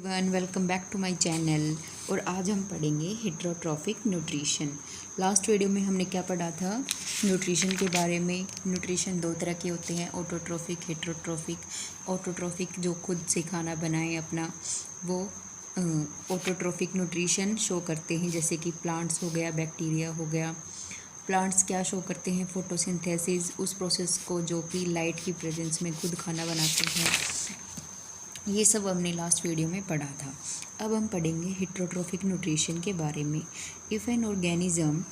Everyone welcome back to my channel. और आज हम पढ़ेंगे हेटरोट्रॉफिक न्यूट्रिशन। लास्ट वीडियो में हमने क्या पढ़ा था न्यूट्रिशन के बारे में। न्यूट्रिशन दो तरह के होते हैं, ऑटोट्रॉफिक, हेटरोट्रॉफिक। ऑटोट्रॉफिक जो खुद से खाना बनाए अपना, वो ऑटोट्रॉफिक न्यूट्रिशन शो करते हैं, जैसे कि प्लांट्स हो गया, बैक्टीरिया हो गया। प्लांट्स क्या शो करते हैं? फोटोसिंथेसिस, उस प्रोसेस को जो कि लाइट की प्रेजेंस में खुद खाना बनाते हैं। ये सब हमने लास्ट वीडियो में पढ़ा था। अब हम पढ़ेंगे हेटरोट्रॉफिक न्यूट्रिशन के बारे में। If an organism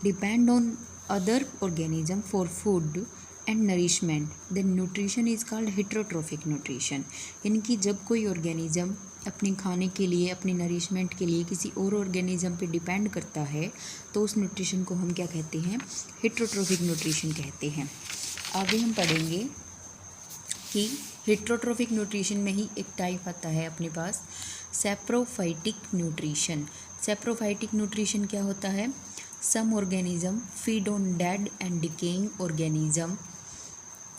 depend on other organism for food and nourishment then nutrition is called heterotrophic nutrition. यानी कि जब कोई ऑर्गेनिज्म अपने खाने के लिए, अपनी नरिशमेंट के लिए किसी और ऑर्गेनिज्म पे डिपेंड करता है, तो उस न्यूट्रिशन को हम क्या कहते हैं? हेटरोट्रॉफिक न्यूट्रिशन कहते हैं। आगे हम पढ़ेंगे कि हेटरोट्रॉफिक न्यूट्रिशन में ही एक टाइप आता है अपने पास, सैप्रोफाइटिक न्यूट्रिशन। सैप्रोफाइटिक न्यूट्रिशन क्या होता है? Some organism feed on dead and decaying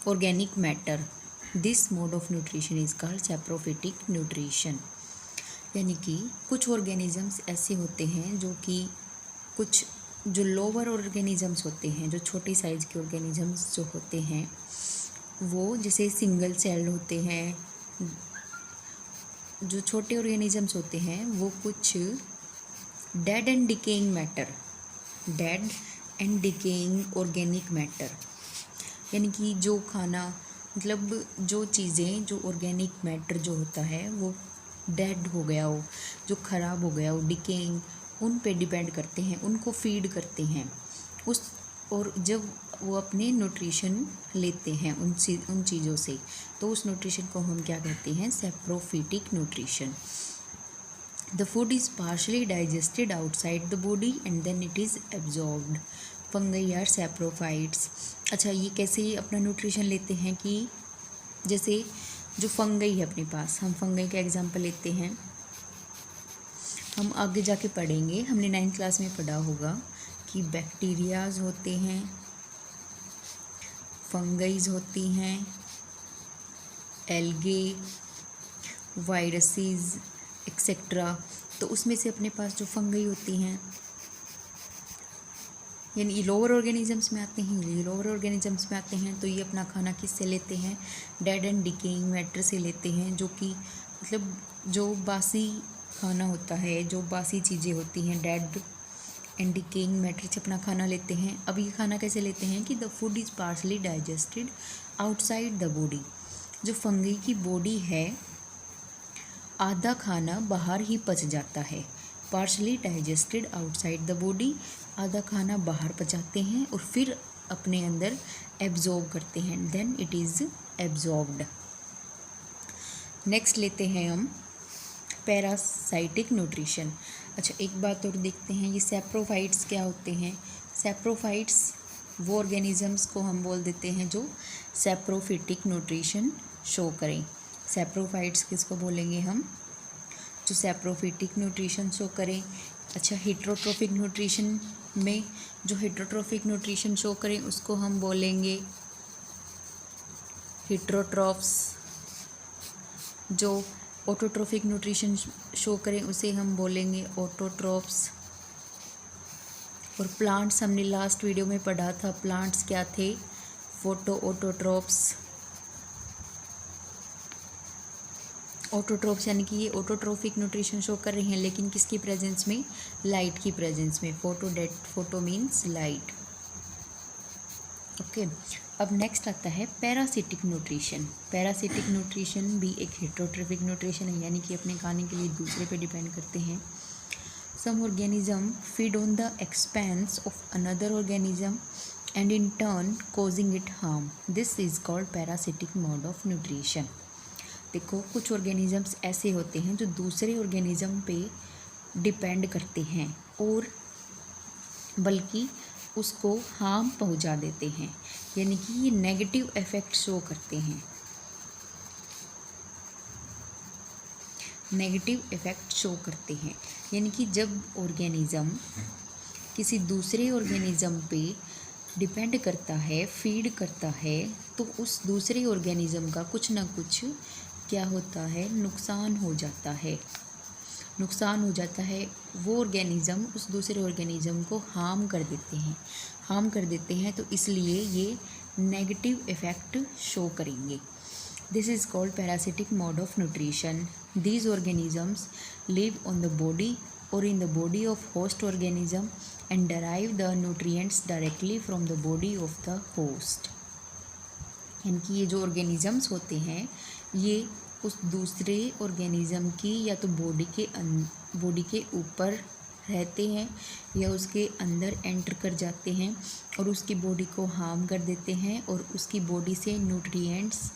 organic matter. This mode of nutrition is called saprophytic nutrition. यानी कि कुछ ऑर्गेनिजम्स ऐसे होते हैं जो लोअर ऑर्गेनिजम्स होते हैं, जो छोटी साइज़ के ऑर्गेनिजम्स जो होते हैं, वो जैसे सिंगल सेल होते हैं। जो छोटे ऑर्गेनिजम्स होते हैं वो कुछ dead and decaying organic matter, यानी कि जो खाना, मतलब जो चीज़ें, जो ऑर्गेनिक मैटर जो होता है वो डेड हो गया हो, जो ख़राब हो गया हो, डिकेइंग, उन पे डिपेंड करते हैं, उनको फीड करते हैं और जब वो अपने न्यूट्रिशन लेते हैं उन चीज़ों से, तो उस न्यूट्रिशन को हम क्या कहते हैं? Saprophytic nutrition. The food is partially digested outside the body and then it is absorbed. Fungi are saprophytes. अच्छा, ये कैसे अपना न्यूट्रिशन लेते हैं? कि जैसे जो फंगई है अपने पास, हम फंगई का एग्जाम्पल लेते हैं। हम आगे जाके पढ़ेंगे, हमने 9th क्लास में पढ़ा होगा कि बैक्टीरियाज होते हैं, फंगईज होती हैं, एल्गे, वायरसेस एक्सेट्रा। तो उसमें से अपने पास जो फंगई होती हैं, यानी लोअर ऑर्गेनिजम्स में आते हैं, तो ये अपना खाना किससे लेते हैं? डेड एंड डिकेइंग मैटर से लेते हैं, जो कि मतलब जो बासी खाना होता है, जो बासी चीज़ें होती हैं, डेड एंड डिकेइंग मैटर से अपना खाना लेते हैं। अब ये खाना कैसे लेते हैं? कि the food is partially digested outside the body. जो फंगी की बॉडी है, आधा खाना बाहर ही पच जाता है। Partially digested outside the body, आधा खाना बाहर पचाते हैं और फिर अपने अंदर एब्जॉर्ब करते हैं, then it is absorbed. Next लेते हैं हम पैरासाइटिक न्यूट्रिशन। अच्छा, एक बात और देखते हैं, ये सैप्रोफाइट्स क्या होते हैं? सैप्रोफाइट्स वो ऑर्गेनिजम्स को हम बोल देते हैं जो सैप्रोफिटिक न्यूट्रिशन शो करें। सैप्रोफाइट्स किसको बोलेंगे हम? जो सैप्रोफिटिक न्यूट्रिशन शो करें। अच्छा, हेटरोट्रॉफिक न्यूट्रिशन में जो हेटरोट्रॉफिक न्यूट्रिशन शो करें उसको हम बोलेंगे हेटरोट्रॉफ्स। जो ऑटोट्रॉफिक न्यूट्रिशन शो करें उसे हम बोलेंगे ऑटोट्रॉफ्स। और प्लांट्स हमने लास्ट वीडियो में पढ़ा था, प्लांट्स क्या थे? ऑटोट्रॉफ्स। ऑटोट्रॉफ्स यानी कि ये ऑटोट्रॉफिक न्यूट्रिशन शो कर रही हैं, लेकिन किसकी प्रेजेंस में? लाइट की प्रेजेंस में। Photo means light. ओके, अब नेक्स्ट आता है पैरासिटिक न्यूट्रिशन। पैरासिटिक न्यूट्रिशन भी एक हेटरोट्रॉफिक न्यूट्रिशन है, यानी कि अपने खाने के लिए दूसरे पे डिपेंड करते हैं। Some organism feed on the expense of another organism and in turn causing it harm. This is called parasitic mode of nutrition. देखो, कुछ ऑर्गेनिजम्स ऐसे होते हैं जो दूसरे ऑर्गेनिज्म पे डिपेंड करते हैं और बल्कि उसको हार्म पहुंचा देते हैं, यानी कि ये नेगेटिव इफेक्ट शो करते हैं। यानी कि जब ऑर्गेनिज्म किसी दूसरे ऑर्गेनिज्म पे डिपेंड करता है, फीड करता है, तो उस दूसरे ऑर्गेनिज्म का कुछ ना कुछ क्या होता है, नुकसान हो जाता है। नुकसान हो जाता है, वो ऑर्गेनिज़म उस दूसरे ऑर्गेनिज़म को हार्म कर देते हैं, तो इसलिए ये नेगेटिव इफ़ेक्ट शो करेंगे। This is called parasitic mode of nutrition. These organisms live on the body और in the body of host organism and derive the nutrients directly from the body of the host. यानी कि ये जो organisms होते हैं ये उस दूसरे ऑर्गेनिज़म की या तो बॉडी के ऊपर रहते हैं या उसके अंदर एंटर कर जाते हैं और उसकी बॉडी को हार्म कर देते हैं और उसकी बॉडी से न्यूट्रिएंट्स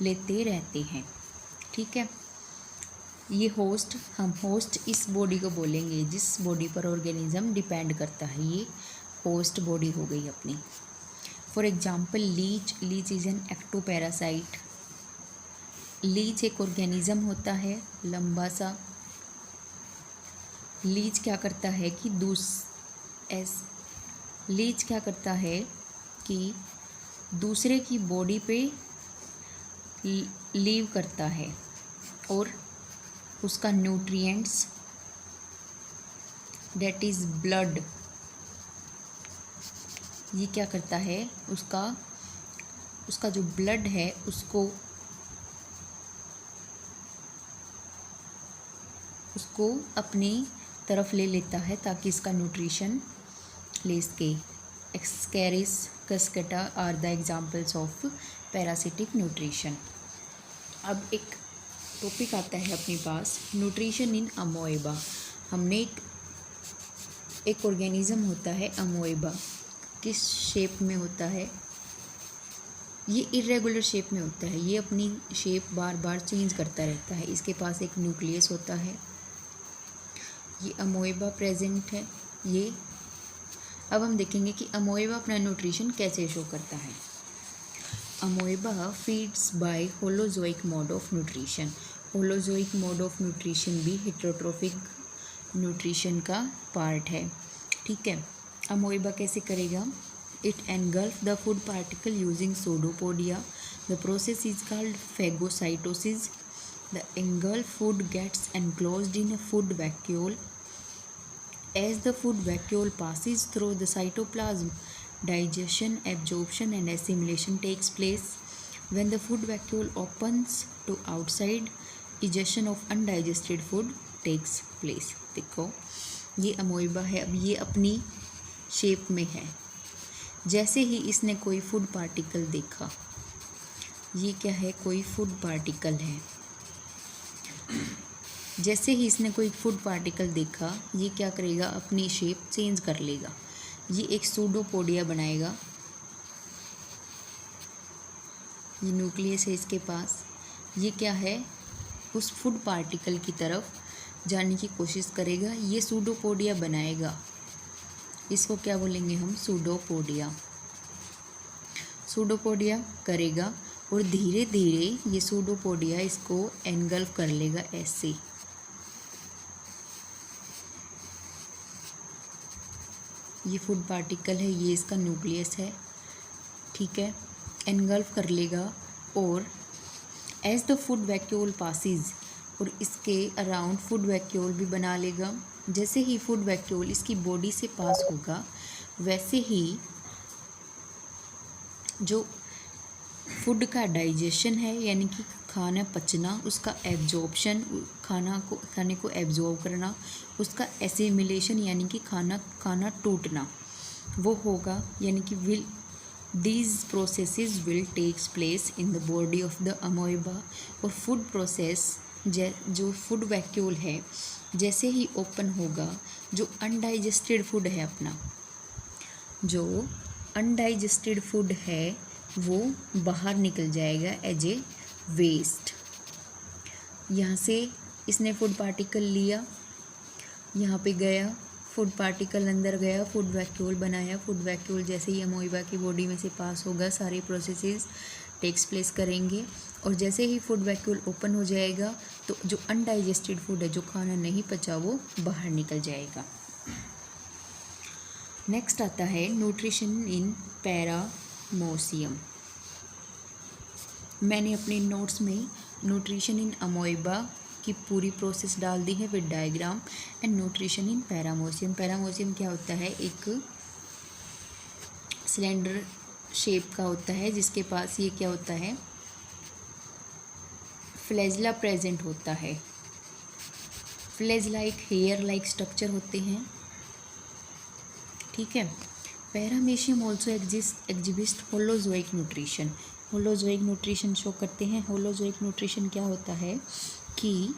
लेते रहते हैं। ठीक है, ये हम होस्ट इस बॉडी को बोलेंगे जिस बॉडी पर ऑर्गेनिज़म डिपेंड करता है, ये होस्ट बॉडी हो गई अपनी। For example leech is an ectoparasite. Leech एक ऑर्गेनिज़म होता है लंबा सा। लीच क्या करता है कि दूसरे की बॉडी पे लीव करता है और उसका न्यूट्रिएंट्स दैट इज़ ब्लड, ये क्या करता है, उसका जो ब्लड है उसको अपनी तरफ ले लेता है ताकि इसका न्यूट्रिशन ले सके। Ascaris Cuscuta are the examples of parasitic nutrition. अब एक टॉपिक आता है अपने पास, न्यूट्रिशन इन अमोएबा। हमने एक ऑर्गेनिज़म होता है अमोएबा, किस शेप में होता है, ये इरेगुलर शेप में होता है, ये अपनी शेप बार बार चेंज करता रहता है। इसके पास एक न्यूक्लियस होता है, ये अमोएबा प्रेजेंट है। ये अब हम देखेंगे कि अमोएबा अपना न्यूट्रिशन कैसे शो करता है। Amoeba feeds by holozoic mode of nutrition. Holozoic mode of nutrition भी हेटेरोट्रोफिक न्यूट्रिशन का पार्ट है। ठीक है, अमोएबा कैसे करेगा, it engulf the food particle using pseudopodia. The process is called phagocytosis. The engulfed food gets enclosed in a food vacuole. As the food vacuole passes through the cytoplasm, digestion, absorption and assimilation takes place. When the food vacuole opens to outside, egestion of undigested food takes place. देखो ये अमोएबा है, अब ये अपनी shape में है। जैसे ही इसने कोई फूड पार्टिकल देखा, ये क्या है, कोई फूड पार्टिकल है। जैसे ही इसने कोई फूड पार्टिकल देखा, ये क्या करेगा, अपनी शेप चेंज कर लेगा। ये एक सूडोपोडिया बनाएगा, ये न्यूक्लियस है इसके पास। ये क्या है, उस फूड पार्टिकल की तरफ जाने की कोशिश करेगा, ये सूडोपोडिया बनाएगा। इसको क्या बोलेंगे हम, सूडोपोडिया। सूडोपोडिया करेगा और धीरे धीरे ये सूडोपोडिया इसको एनगल्फ कर लेगा ऐसे। ये फूड पार्टिकल है, ये इसका न्यूक्लियस है। ठीक है, एनगल्फ कर लेगा और as the food vacuole passes, और इसके अराउंड फूड वैक्यूल भी बना लेगा। जैसे ही फूड वैक्यूल इसकी बॉडी से पास होगा, वैसे ही जो फूड का डाइजेशन है यानी कि खाना पचना, उसका एब्जॉर्प्शन, खाने को एब्जॉर्ब करना, उसका एसिमिलेशन यानी कि खाना टूटना, वो होगा। यानी कि these processes will takes place in the body of the amoeba. और फूड प्रोसेस जो फूड वैक्यूल है जैसे ही ओपन होगा, जो अनडाइजेस्टेड फूड है अपना, जो अनडाइजेस्टेड फूड है वो बाहर निकल जाएगा एज ए वेस्ट। यहाँ से इसने फूड पार्टिकल लिया, यहाँ पे गया, फूड पार्टिकल अंदर गया, फूड वैक्यूल बनाया। फूड वैक्यूल जैसे ही अमोएबा की बॉडी में से पास होगा, सारे प्रोसेसेस टेक्स प्लेस करेंगे और जैसे ही फूड वैक्यूल ओपन हो जाएगा तो जो अनडाइजेस्टेड फूड है, जो खाना नहीं पचा, वो बाहर निकल जाएगा। नेक्स्ट आता है न्यूट्रिशन इन पैरामोसियम। मैंने अपने नोट्स में न्यूट्रिशन इन अमोइबा की पूरी प्रोसेस डाल दी है with diagram. And nutrition in paramecium, paramecium क्या होता है, एक सिलेंडर शेप का होता है जिसके पास ये क्या होता है, फ्लैजिला प्रेजेंट होता है। फ्लैजिला एक हेयर लाइक स्ट्रक्चर होते हैं, ठीक है। Paramecium also exhibits holozoic nutrition, holozoic nutrition show करते हैं। होलोजोइक न्यूट्रिशन क्या होता है कि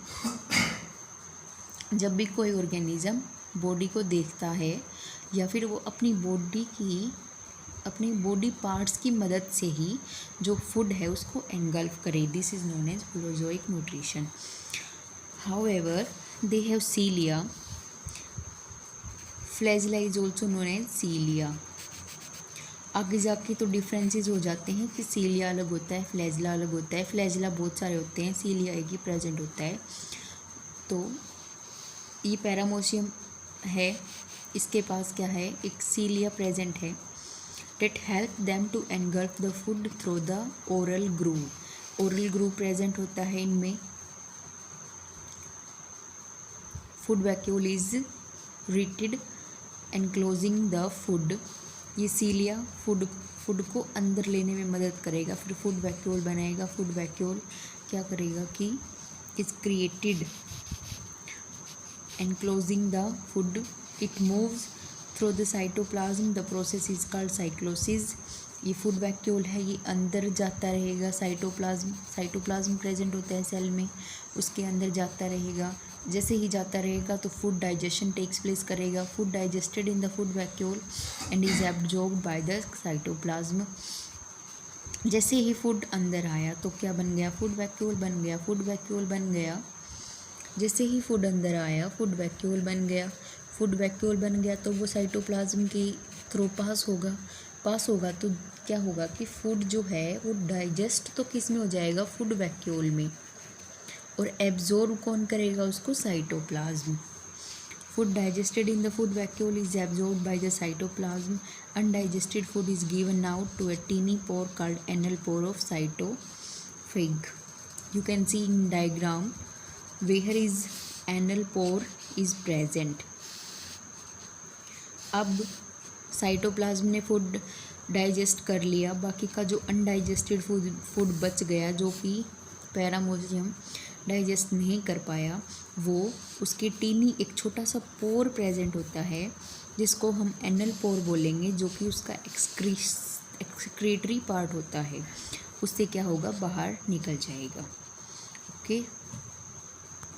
जब भी कोई ऑर्गेनिज्म बॉडी को देखता है या फिर वो अपनी बॉडी पार्ट्स की मदद से ही जो फूड है उसको एंगल्फ करे, this is known as holozoic nutrition. However they have cilia, flagella is also known as cilia. आगे जाके तो डिफरेंसेस हो जाते हैं कि सीलिया अलग होता है, फ्लैजिला अलग होता है। फ्लैजिला बहुत सारे होते हैं, सीलिया एक ही प्रेजेंट होता है। तो ये पैरामोशियम है, इसके पास क्या है, एक सीलिया प्रेजेंट है। That help them to engulf the food through the oral groove, oral groove present होता है इनमें। Food vacuole is created enclosing the food, ये सीलिया फूड को अंदर लेने में मदद करेगा, फिर फूड वैक्यूल बनाएगा। फूड वैक्यूल क्या करेगा कि is created enclosing the food, it moves through the cytoplasm, the process is called cyclosis. ये फूड वैक्यूल है, ये अंदर जाता रहेगा, साइटोप्लाज्म प्रेजेंट होता है सेल में, उसके अंदर जाता रहेगा। जैसे ही जाता रहेगा तो फूड डाइजेशन टेक्स प्लेस करेगा। Food digested in the food vacuole and is absorbed by the cytoplasm. जैसे ही फूड अंदर आया तो क्या बन गया, फूड वैक्यूल बन गया, फूड वैक्यूल बन गया। जैसे ही फूड अंदर आया फूड वैक्यूल बन गया, फूड वैक्यूल बन गया तो वो साइटोप्लाज्म की थ्रू पास होगा तो क्या होगा कि फूड जो है वो डाइजेस्ट तो किस में हो जाएगा, फूड वैक्यूल में, और एब्जॉर्ब कौन करेगा उसको, cytoplasm. Food digested in the food vacuole is absorbed by the cytoplasm. Undigested food is given out to a tiny pore called anal pore of cytophagy. You can see in diagram where is anal pore is present. अब cytoplasm ने food digest कर लिया, बाकी का जो undigested food बच गया जो कि पैरामोशियम डाइजेस्ट नहीं कर पाया, वो उसके टीनी एक छोटा सा पोर प्रेजेंट होता है जिसको हम एनल पोर बोलेंगे, जो कि उसका एक्सक्रीटरी पार्ट होता है, उससे क्या होगा, बाहर निकल जाएगा। ओके।